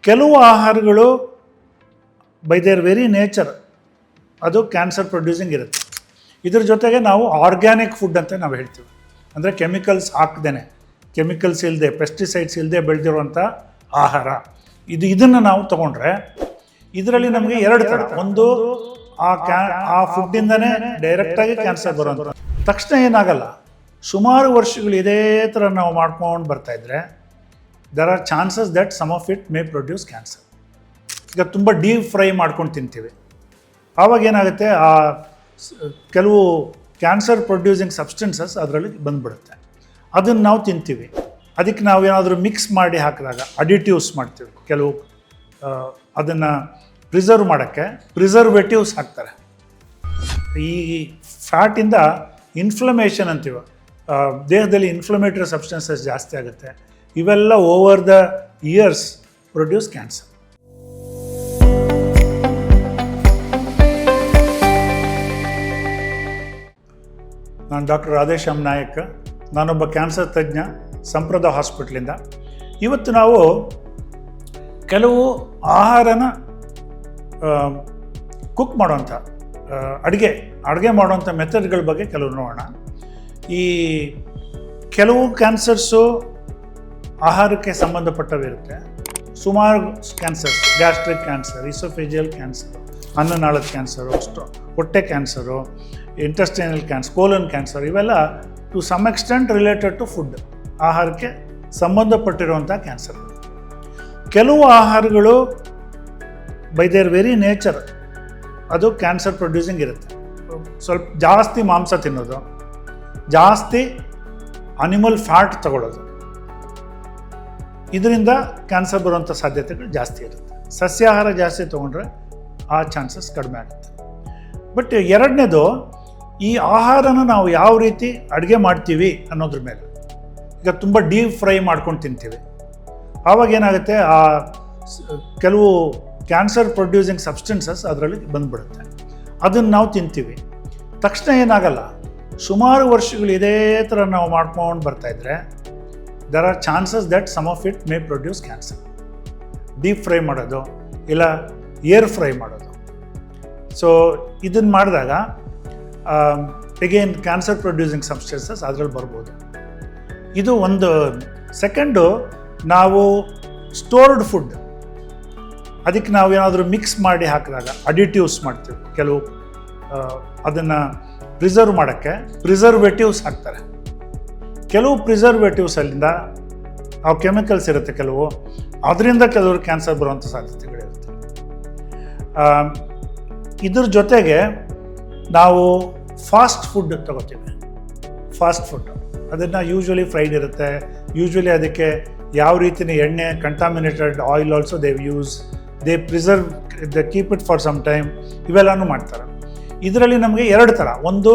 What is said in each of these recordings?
ಕೆಲವು ಆಹಾರಗಳು by their very nature ಅದು ಕ್ಯಾನ್ಸರ್ ಪ್ರೊಡ್ಯೂಸಿಂಗ್ ಇರುತ್ತೆ. ಇದ್ರ ಜೊತೆಗೆ ನಾವು ಆರ್ಗ್ಯಾನಿಕ್ ಫುಡ್ ಅಂತ ನಾವು ಹೇಳ್ತೀವಿ. ಅಂದರೆ ಕೆಮಿಕಲ್ಸ್ ಹಾಕ್ದೇನೆ, ಕೆಮಿಕಲ್ಸ್ ಇಲ್ಲದೆ, ಪೆಸ್ಟಿಸೈಡ್ಸ್ ಇಲ್ಲದೆ ಬೆಳೆದಿರುವಂಥ ಆಹಾರ. ಇದನ್ನು ನಾವು ತೊಗೊಂಡ್ರೆ ಇದರಲ್ಲಿ ನಮಗೆ ಎರಡು ಥರ. ಒಂದು ಆ ಫುಡ್ಡಿಂದನೇ ಡೈರೆಕ್ಟಾಗಿ ಕ್ಯಾನ್ಸರ್ ಬರುವಂಥ ತಕ್ಷಣ ಏನಾಗಲ್ಲ. ಸುಮಾರು ವರ್ಷಗಳು ಇದೇ ಥರ ನಾವು ಮಾಡ್ಕೊಂಡು ಬರ್ತಾಯಿದ್ರೆ there are chances that some of it may produce cancer. ಈಗ ತುಂಬ ಡೀಪ್ ಫ್ರೈ ಮಾಡ್ಕೊಂಡು ತಿಂತೀವಿ, ಆವಾಗ ಏನಾಗುತ್ತೆ, ಆ ಕೆಲವು ಕ್ಯಾನ್ಸರ್ ಪ್ರೊಡ್ಯೂಸಿಂಗ್ ಸಬ್ಸ್ಟೆನ್ಸಸ್ ಅದರಲ್ಲಿ ಬಂದುಬಿಡುತ್ತೆ. ಅದನ್ನು ನಾವು ತಿಂತೀವಿ. ಅದಕ್ಕೆ ನಾವು ಏನಾದರೂ ಮಿಕ್ಸ್ ಮಾಡಿ ಹಾಕಿದಾಗ ಅಡಿಟಿವ್ಸ್ ಮಾಡ್ತೀವಿ. ಕೆಲವು ಅದನ್ನು ಪ್ರಿಸರ್ವ್ ಮಾಡೋಕ್ಕೆ ಪ್ರಿಸರ್ವೇಟಿವ್ಸ್ ಹಾಕ್ತಾರೆ. ಈ ಫ್ಯಾಟಿಂದ ಇನ್ಫ್ಲಮೇಷನ್ ಅಂತೀವಿ, ದೇಹದಲ್ಲಿ ಇನ್ಫ್ಲಮೇಟರಿ ಸಬ್ಸ್ಟೆನ್ಸಸ್ ಜಾಸ್ತಿ ಆಗುತ್ತೆ. ಇವೆಲ್ಲ over the years produce cancer. ನಾನು ಡಾಕ್ಟರ್ ರಾಧೇಶ್ಯಾಮ್ ನಾಯಕ್, ನಾನೊಬ್ಬ ಕ್ಯಾನ್ಸರ್ ತಜ್ಞ, ಸಂಪ್ರದ ಹಾಸ್ಪಿಟ್ಲಿಂದ. ಇವತ್ತು ನಾವು ಕೆಲವು ಆಹಾರನ ಕುಕ್ ಮಾಡೋಂಥ ಅಡುಗೆ ಮಾಡೋಂಥ ಮೆಥಡ್ಗಳ ಬಗ್ಗೆ ಕೆಲವು ನೋಡೋಣ. ಈ ಕೆಲವು ಕ್ಯಾನ್ಸರ್ಸು ಆಹಾರಕ್ಕೆ ಸಂಬಂಧಪಟ್ಟವಿರುತ್ತೆ. ಸುಮಾರು cancers, gastric cancer, oesophageal cancer, ಅನ್ನನಾಳದ ಕ್ಯಾನ್ಸರು, ಹೊಟ್ಟೆ cancer, intestinal cancer, colon cancer, ಇವೆಲ್ಲ to some extent related to food, ಆಹಾರಕ್ಕೆ ಸಂಬಂಧಪಟ್ಟಿರುವಂಥ ಕ್ಯಾನ್ಸರ್. ಕೆಲವು ಆಹಾರಗಳು ಬೈ ದೇರ್ ವೆರಿ ನೇಚರ್ ಅದು ಕ್ಯಾನ್ಸರ್ ಪ್ರೊಡ್ಯೂಸಿಂಗ್ ಇರುತ್ತೆ. ಸ್ವಲ್ಪ ಜಾಸ್ತಿ ಮಾಂಸ ತಿನ್ನೋದು, ಜಾಸ್ತಿ ಅನಿಮಲ್ ಫ್ಯಾಟ್ ತಗೊಳ್ಳೋದು, ಇದರಿಂದ ಕ್ಯಾನ್ಸರ್ ಬರುವಂಥ ಸಾಧ್ಯತೆಗಳು ಜಾಸ್ತಿ ಇರುತ್ತೆ. ಸಸ್ಯಾಹಾರ ಜಾಸ್ತಿ ತೊಗೊಂಡ್ರೆ ಆ ಚಾನ್ಸಸ್ ಕಡಿಮೆ ಆಗುತ್ತೆ. ಬಟ್ ಎರಡನೇದು, ಈ ಆಹಾರನ ನಾವು ಯಾವ ರೀತಿ ಅಡುಗೆ ಮಾಡ್ತೀವಿ ಅನ್ನೋದ್ರ ಮೇಲೆ. ಈಗ ತುಂಬ ಡೀಪ್ ಫ್ರೈ ಮಾಡ್ಕೊಂಡು ತಿಂತೀವಿ, ಆವಾಗ ಏನಾಗುತ್ತೆ, ಆ ಕೆಲವು ಕ್ಯಾನ್ಸರ್ ಪ್ರೊಡ್ಯೂಸಿಂಗ್ ಸಬ್ಸ್ಟೆನ್ಸಸ್ ಅದರಲ್ಲಿ ಬಂದುಬಿಡುತ್ತೆ. ಅದನ್ನು ನಾವು ತಿಂತೀವಿ. ತಕ್ಷಣ ಏನಾಗಲ್ಲ. ಸುಮಾರು ವರ್ಷಗಳು ಇದೇ ಥರ ನಾವು ಮಾಡ್ಕೊಂಡು ಬರ್ತಾಯಿದ್ರೆ there are chances that some of it may produce cancer. Deep fry ಮಾಡೋದು ಇಲ್ಲ ಏರ್ ಫ್ರೈ ಮಾಡೋದು. ಸೊ ಇದನ್ನು ಮಾಡಿದಾಗ ಎಗೇನ್ ಕ್ಯಾನ್ಸರ್ ಪ್ರೊಡ್ಯೂಸಿಂಗ್ ಸಬ್ಸ್ಟೆನ್ಸಸ್ ಅದರಲ್ಲಿ ಬರ್ಬೋದು. ಇದು ಒಂದು. ಸೆಕೆಂಡು, ನಾವು ಸ್ಟೋರ್ಡ್ ಫುಡ್, ಅದಕ್ಕೆ ನಾವು ಏನಾದರೂ ಮಿಕ್ಸ್ ಮಾಡಿ ಹಾಕಿದಾಗ ಅಡಿಟಿವ್ಸ್ ಮಾಡ್ತೀವಿ. ಕೆಲವು ಅದನ್ನು ಪ್ರಿಸರ್ವ್ ಮಾಡೋಕ್ಕೆ ಪ್ರಿಸರ್ವೇಟಿವ್ಸ್ ಹಾಕ್ತಾರೆ. ಕೆಲವು ಪ್ರಿಸರ್ವೇಟಿವ್ಸಲ್ಲಿಂದ ಆ ಕೆಮಿಕಲ್ಸ್ ಇರುತ್ತೆ, ಕೆಲವು ಅದರಿಂದ ಕೆಲವರು ಕ್ಯಾನ್ಸರ್ ಬರುವಂಥ ಸಾಧ್ಯತೆಗಳಿರುತ್ತೆ. ಇದ್ರ ಜೊತೆಗೆ ನಾವು ಫಾಸ್ಟ್ ಫುಡ್ ತಗೋತೀವಿ. ಫಾಸ್ಟ್ ಫುಡ್ ಅದನ್ನು ಯೂಶ್ವಲಿ ಫ್ರೈಡ್ ಇರುತ್ತೆ. ಯೂಶ್ವಲಿ ಅದಕ್ಕೆ ಯಾವ ರೀತಿಯ ಎಣ್ಣೆ, contaminated oil also they preserve, they keep it for some time, ಇವೆಲ್ಲನೂ ಮಾಡ್ತಾರೆ. ಇದರಲ್ಲಿ ನಮಗೆ ಎರಡು ಥರ. ಒಂದು,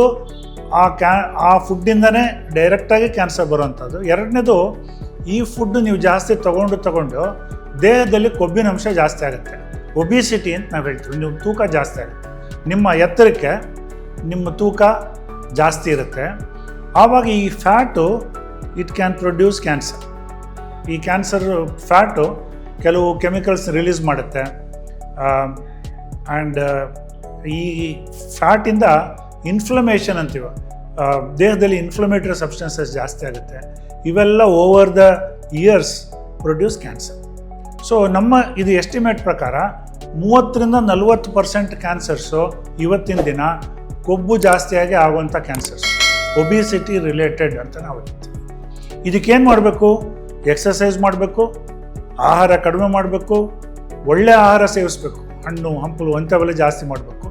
ಆ ಫುಡ್ಡಿಂದನೇ ಡೈರೆಕ್ಟಾಗಿ ಕ್ಯಾನ್ಸರ್ ಬರುವಂಥದ್ದು. ಎರಡನೇದು, ಈ ಫುಡ್ಡು ನೀವು ಜಾಸ್ತಿ ತಗೊಂಡು ದೇಹದಲ್ಲಿ ಕೊಬ್ಬಿನಂಶ ಜಾಸ್ತಿ ಆಗುತ್ತೆ. ಒಬಿಸಿಟಿ ಅಂತ ನಾವು ಹೇಳ್ತೀವಿ. ನೀವು ತೂಕ ಜಾಸ್ತಿ ಆಗುತ್ತೆ, ನಿಮ್ಮ ಎತ್ತರಕ್ಕೆ ನಿಮ್ಮ ತೂಕ ಜಾಸ್ತಿ ಇರುತ್ತೆ. ಆವಾಗ ಈ fat it can produce cancer. ಈ ಕ್ಯಾನ್ಸರ್ ಫ್ಯಾಟು ಕೆಲವು ಕೆಮಿಕಲ್ಸ್ ರಿಲೀಸ್ ಮಾಡುತ್ತೆ. ಆ್ಯಂಡ್ ಈ ಫ್ಯಾಟಿಂದ ಇನ್ಫ್ಲಮೇಷನ್ ಅಂತೀವಿ, ದೇಹದಲ್ಲಿ ಇನ್ಫ್ಲಮೇಟರಿ ಸಬ್ಸ್ಟೆನ್ಸಸ್ ಜಾಸ್ತಿ ಆಗುತ್ತೆ. ಇವೆಲ್ಲ over the years produce cancer. So ಇದು ಎಸ್ಟಿಮೇಟ್ ಪ್ರಕಾರ 30-40% ಕ್ಯಾನ್ಸರ್ಸು ಇವತ್ತಿನ ದಿನ ಕೊಬ್ಬು ಜಾಸ್ತಿಯಾಗಿ ಆಗುವಂಥ ಕ್ಯಾನ್ಸರ್ಸ್, ಒಬಿಸಿಟಿ ರಿಲೇಟೆಡ್ ಅಂತ ನಾವು ಹೇಳ್ತೀವಿ. ಇದಕ್ಕೇನು ಮಾಡಬೇಕು? ಎಕ್ಸಸೈಸ್ ಮಾಡಬೇಕು, ಆಹಾರ ಕಡಿಮೆ ಮಾಡಬೇಕು, ಒಳ್ಳೆಯ ಆಹಾರ ಸೇವಿಸಬೇಕು, ಹಣ್ಣು ಹಂಪಲು ಅಂಥವೆಲ್ಲ ಜಾಸ್ತಿ ಮಾಡಬೇಕು.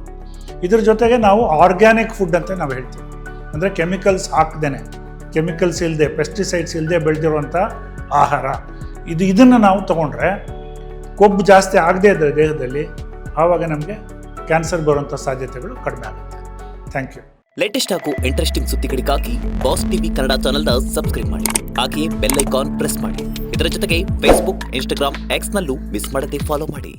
ಇದ್ರ ಜೊತೆಗೆ ನಾವು ಆರ್ಗ್ಯಾನಿಕ್ ಫುಡ್ ಅಂತ ನಾವು ಹೇಳ್ತೀವಿ. ಅಂದರೆ ಕೆಮಿಕಲ್ಸ್ ಹಾಕ್ದೇನೆ, ಕೆಮಿಕಲ್ಸ್ ಇಲ್ಲದೆ, ಪೆಸ್ಟಿಸೈಡ್ಸ್ ಇಲ್ಲದೆ ಬೆಳೆದಿರುವಂಥ ಆಹಾರ. ಇದನ್ನು ನಾವು ತೊಗೊಂಡ್ರೆ ಕೊಬ್ಬು ಜಾಸ್ತಿ ಆಗದೇ ಇದ್ದರೆ ದೇಹದಲ್ಲಿ, ಆವಾಗ ನಮಗೆ ಕ್ಯಾನ್ಸರ್ ಬರುವಂಥ ಸಾಧ್ಯತೆಗಳು ಕಡಿಮೆ ಆಗುತ್ತೆ. Thank you. ಲೇಟೆಸ್ಟ್ ಹಾಗೂ ಇಂಟ್ರೆಸ್ಟಿಂಗ್ ಸುದ್ದಿಗಳಿಗಾಗಿ ಬಾಸ್ ಟಿವಿ ಕನ್ನಡ ಚಾನೆಲ್ನ ಸಬ್ಸ್ಕ್ರೈಬ್ ಮಾಡಿ. ಹಾಗೆಯೇ ಬೆಲ್ ಐಕಾನ್ ಪ್ರೆಸ್ ಮಾಡಿ. ಇದರ ಜೊತೆಗೆ ಫೇಸ್ಬುಕ್, ಇನ್ಸ್ಟಾಗ್ರಾಮ್, ಎಕ್ಸ್ನಲ್ಲೂ ಮಿಸ್ ಮಾಡದೆ ಫಾಲೋ ಮಾಡಿ.